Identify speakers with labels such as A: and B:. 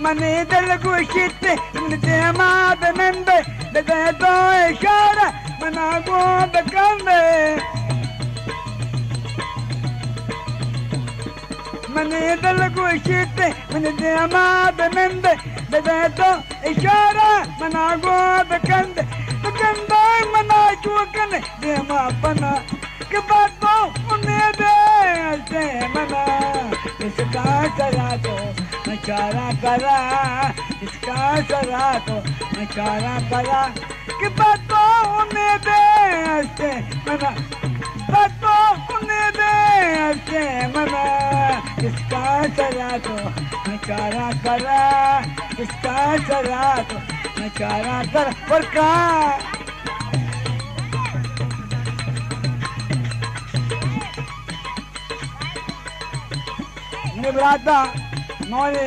A: मने दिल गुशित मुझे माद नंदे दे तो इशारा मना गोद कंदे मने दिल गुशित मुझे माद नंदे दे तो इशारा मना गोद कंदे तो कंदे मना चुकन दे मा बना के बातों उन्हें दे से मना इसका चला तो नचारा करा इसका चला तो नचारा करा कि बातों उन्हें दे से मना बातों उन्हें दे से मना इसका चला तो नचारा करा इसका चला तो नचारा कर और का निभराता नौले